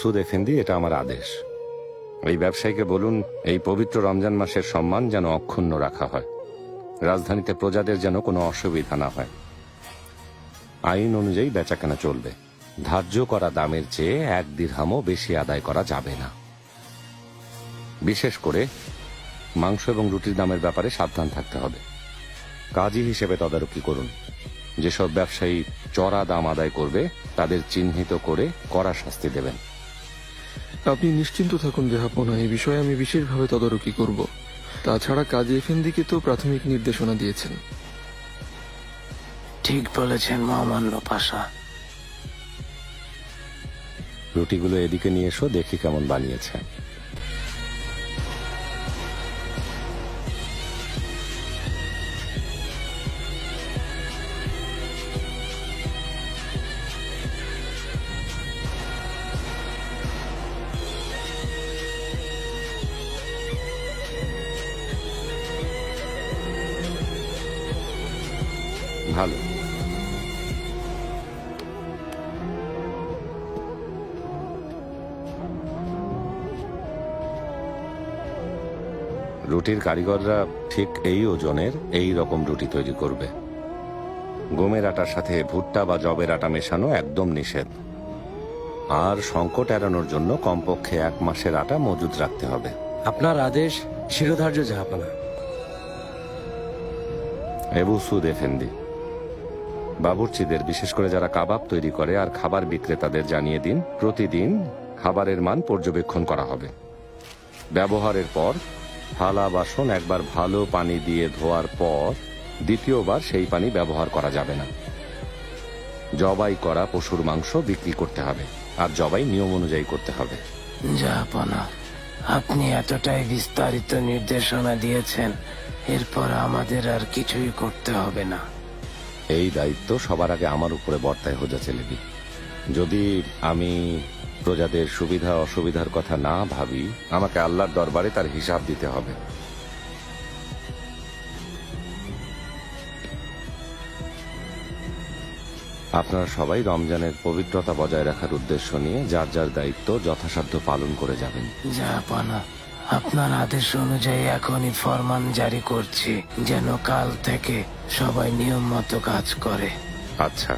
সুদ এফেন্দি, এটা আমার আদেশ। এই ব্যবসায়ীকে বলুন এই পবিত্র রমজান মাসের সম্মান যেন অক্ষুণ্ণ রাখা হয়, রাজধানীতে প্রজাদের যেন কোনো অসুবিধা না হয়। আইন অনুযায়ী বেচাকেনা চলবে। ধার্য করা দামের চেয়ে 1 দিরহামও বেশি আদায় করা যাবে না। বিশেষ করে মাংস এবং রুটির দামের ব্যাপারে সাবধান থাকতে হবে। কাজী হিসেবে তদারকি করুন। যেসব ব্যবসায়ী চড়া দাম আদায় করবে তাদের চিহ্নিত করে কড়া শাস্তি দেবেন। আপনি নিশ্চিন্ত থাকুন জাহাপনা, এই বিষয়ে আমি বিশেষভাবে তদারকি করব। তাছাড়া কাজী এফেন্দিকে তো প্রাথমিক নির্দেশনা দিয়েছেন। ঠিক বলেছেন মহামান্য পাশা। রুটিগুলো এদিকে নিয়ে এসো, দেখি কেমন বানিয়েছে। ভালো। রুটির কারিগররা ঠিক এই ওজনের এই রকম রুটি তৈরি করবে। গমের আটার সাথে ভুট্টা বা জবের আটা মেশানো একদম নিষেধ। আর সংকট এড়ানোর জন্য কমপক্ষে 1 মাসের আটা মজুদ রাখতে হবে। আপনার আদেশ শিরোধার্য জাহাপনা। এবু সুদ এফেন্দি, বাবুর্চিদের, বিশেষ করে যারা কাবাব তৈরি করে আর খাবার বিক্রেতাদের জানিয়ে দিন প্রতিদিন খাবারের মান পর্যবেক্ষণ করা হবে। ব্যবহারের পর থালা বাসন একবার ভালো পানি দিয়ে ধোয়ার পর দ্বিতীয়বার সেই পানি ব্যবহার করা যাবে না। জবাই করা পশুর মাংস বিক্রি করতে হবে, আর জবাই নিয়ম অনুযায়ী করতে হবে। জাহাপনা, আপনি এতটাই বিস্তারিত নির্দেশনা দিয়েছেন, এরপর আমাদের আর কিছুই করতে হবে না। এই দায়িত্ব সবার আগে আমার উপরে বর্তায় হোজা ছেলেবি। যদি আমি প্রজাদের সুবিধা অসুবিধার কথা না ভাবি, আমাকে আল্লাহর দরবারে তার হিসাব দিতে হবে। আপনারা সবাই রমজানের পবিত্রতা বজায় রাখার উদ্দেশ্য নিয়ে যার যার দায়িত্ব যথাসাধ্য পালন করে যাবেন। জাহাপনা, আপনার আদেশ অনুযায়ী এখনই ফরমান জারি করছি যেন কাল থেকে সবাই নিয়ম মতো কাজ করে। আচ্ছা।